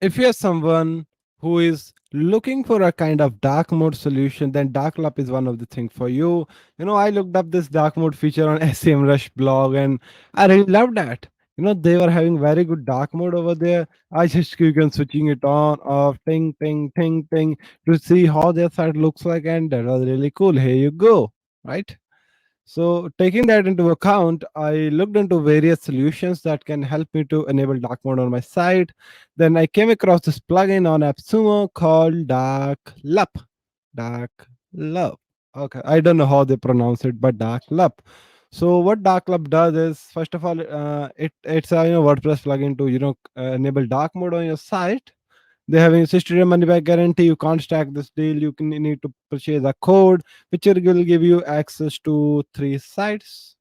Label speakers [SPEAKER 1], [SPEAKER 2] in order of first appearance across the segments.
[SPEAKER 1] If you're someone who is looking for a kind of dark mode solution, then dark lap is one of the thing for you. I looked up this dark mode feature on SEMrush blog, and I really loved that. They were having very good dark mode over there. I just keep on switching it on, off, ting, ting, ting, ting, to see how their site looks like, and that was really cool. Here you go, right? So, taking that into account, I looked into various solutions that can help me to enable dark mode on my site. Then I came across this plugin on AppSumo called Dark Lup. Dark Lup. Okay, I don't know how they pronounce it, but Dark Lup. So what Dark Lup does is, first of all, it's a WordPress plugin to enable dark mode on your site. They're having a 60-day money back guarantee. You can't stack this deal. You need to purchase a code, which will give you access to 3 sites.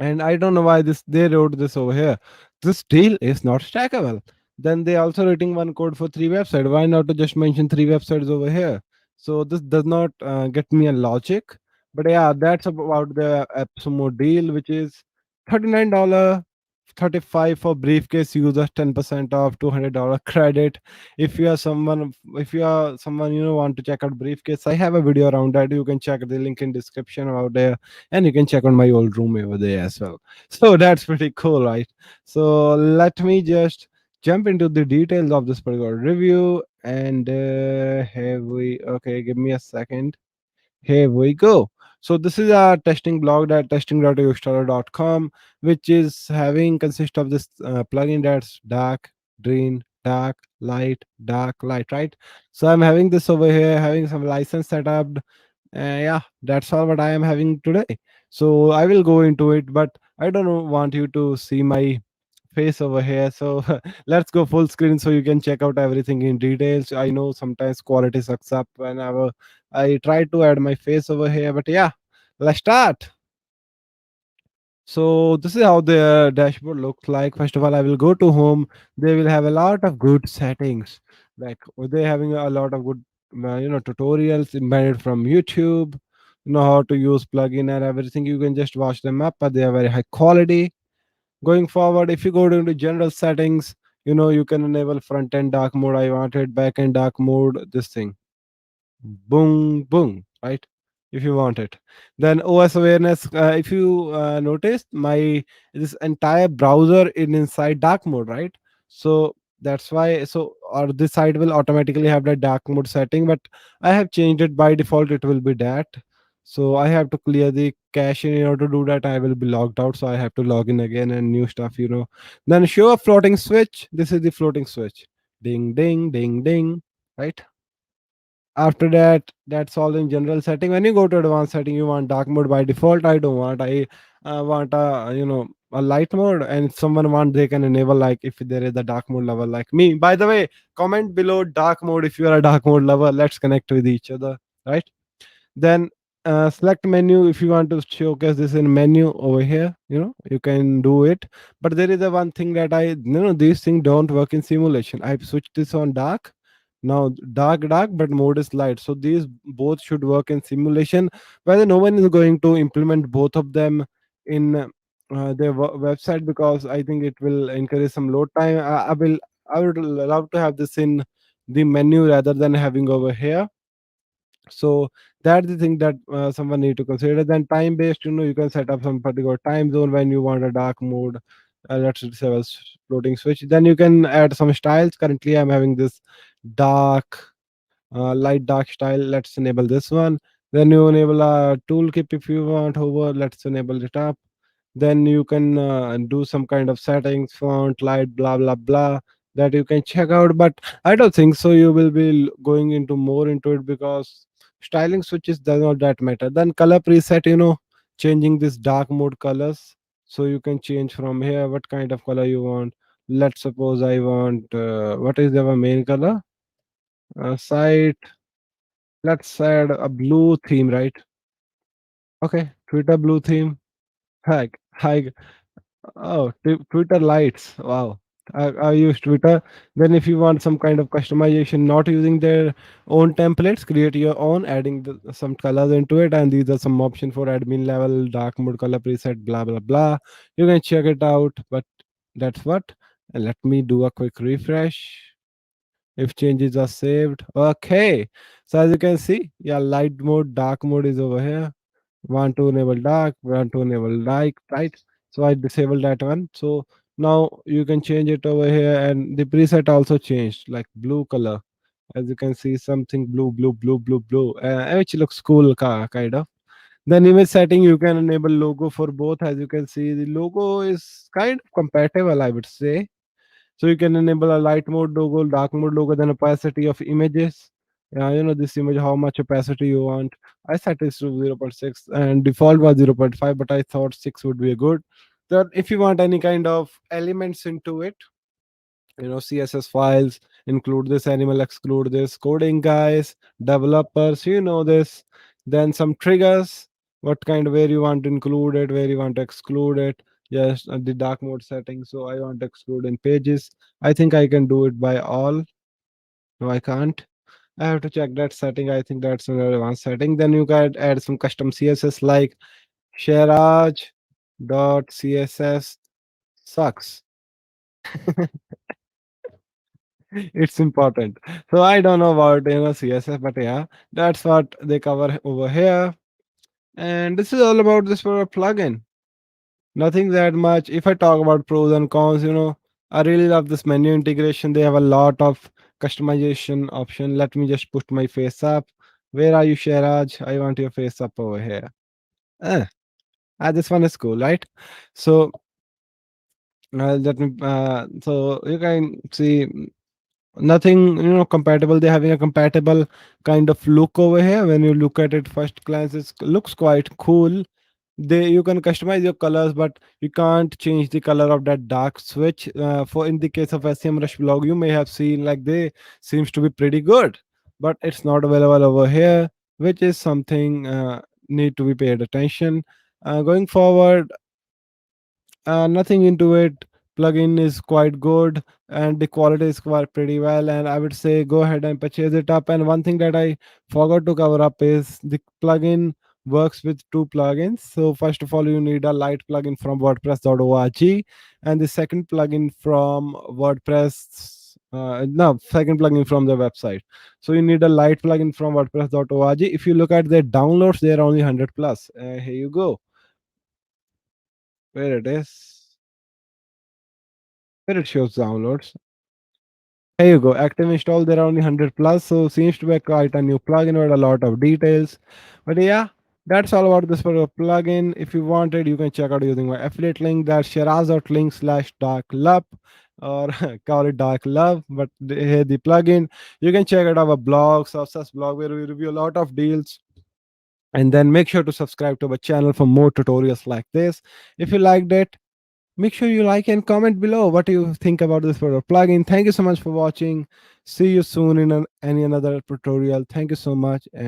[SPEAKER 1] And I don't know why this they wrote this over here. This deal is not stackable. Then they also writing one code for 3 websites. Why not to just mention 3 websites over here? So this does not get me a logic. But yeah, that's about the AppSumo deal, which is $39, 35 for briefcase users, 10% off, $200 credit. If you are someone want to check out briefcase, I have a video around that. You can check the link in description about there, and you can check on my old room over there as well. So that's pretty cool, right? So let me just jump into the details of this particular review. And here we okay, give me a second. Here we go. So this is a testing blog, that testing.yogstar.com, which is having consist of this plugin that's dark, green, dark, light, right? So I'm having this over here, having some license set up. Yeah, that's all what I am having today. So I will go into it, but I don't want you to see my face over here. So let's go full screen so you can check out everything in details. I know sometimes quality sucks up whenever I try to add my face over here, but yeah, let's start. So this is how the dashboard looks like. First of all, I will go to home. They will have a lot of good settings. Like they're having a lot of good, tutorials embedded from YouTube. How to use plugin and everything. You can just watch them up, but they are very high quality. Going forward, if you go into general settings, you can enable front end dark mode. I wanted back end dark mode. This thing boom boom, right? If you want it, then OS awareness, if you notice my this entire browser in inside dark mode, right? So that's why, so or this side will automatically have that dark mode setting, but I have changed it. By default it will be that. So I have to clear the cache. In order to do that, I will be logged out, so I have to log in again and new stuff. Then show a floating switch. This is the floating switch. Ding ding ding ding, right? After that, that's all in general setting. When you go to advanced setting, you want dark mode. By default I don't want. I want a light mode, and if someone want, they can enable, like if there is a dark mode lover like me. By the way, comment below dark mode if you are a dark mode lover. Let's connect with each other, right? Then select menu. If you want to showcase this in menu over here, you can do it. But there is a one thing that these things don't work in simulation. I've switched this on dark. Now dark, but mode is light, so these both should work in simulation. Whether no one is going to implement both of them in their website, because I think it will encourage some load time. I would love to have this in the menu rather than having over here. So that's the thing that someone need to consider. Then time based, you can set up some particular time zone when you want a dark mode. Let's just have a floating switch. Then you can add some styles. Currently I'm having this dark, light dark style. Let's enable this one. Then you enable a tooltip if you want over. Let's enable it up. Then you can do some kind of settings, font, light, blah blah blah, that you can check out. But I don't think so you will be going into more into it, because styling switches does not that matter. Then color preset, changing this dark mode colors. So you can change from here what kind of color you want. Let's suppose I want, what is our main color, site, let's add a blue theme, right? Okay, Twitter blue theme. Hi. Oh, Twitter lights. Wow. I use Twitter. Then, if you want some kind of customization, not using their own templates, create your own, adding some colors into it. And these are some options for admin level, dark mode color preset, blah, blah, blah. You can check it out. But that's what. And let me do a quick refresh if changes are saved. Okay. So as you can see, yeah, light mode, dark mode is over here. Want to enable dark, want to enable light, right? So I disabled that one. So now you can change it over here, and the preset also changed, like blue color. As you can see, something blue, blue, blue, blue, blue, which looks cool, kind of. Then image setting, you can enable logo for both. As you can see, the logo is kind of compatible, I would say. So you can enable a light mode logo, dark mode logo, then opacity of images. This image, how much opacity you want. I set it to zero point 0.6 and default was zero point 0.5, but I thought 6 would be a good. That if you want any kind of elements into it, css files, include this animal, exclude this, coding guys, developers, this. Then some triggers, what kind, where you want to include it, where you want to exclude it. Yes, the dark mode setting, so I want to exclude in pages. I think I can do it by all. No, I can't. I have to check that setting. I think that's an advanced setting. Then you can add some custom css like sharaj dot css sucks. It's important. So I don't know about CSS, but yeah, that's what they cover over here. And this is all about this for a plugin. Nothing that much. If I talk about pros and cons, I really love this menu integration. They have a lot of customization option. Let me just put my face up. Where are you, Sharaj? I want your face up over here. Eh, this one is cool, right? So so you can see nothing compatible. They're having a compatible kind of look over here. When you look at it first glance, it looks quite cool. You can customize your colors, but you can't change the color of that dark switch. For in the case of SEMrush blog, you may have seen like they seems to be pretty good, but it's not available over here, which is something need to be paid attention. Going forward, nothing into it. Plugin is quite good and the quality is quite pretty well, and I would say go ahead and purchase it up. And one thing that I forgot to cover up is the plugin works with two plugins. So first of all, you need a light plugin from wordpress.org, and the second plugin from wordpress no second plugin from the website. So you need a light plugin from wordpress.org. If you look at their downloads, they're only 100 plus. Here you go, where it is, where it shows downloads. Here you go. Active install. There are only 100 plus. So seems to be quite a new plugin with a lot of details. But yeah, that's all about this for a plugin. If you want it, you can check out using my affiliate link. That's shiraz.link/dark love, or call it dark love. But here the plugin. You can check out our blog, Success blog, where we review a lot of deals. And then make sure to subscribe to our channel for more tutorials like this. If you liked it, make sure you like and comment below what you think about this product plugin. Thank you so much for watching. See you soon in any another tutorial. Thank you so much.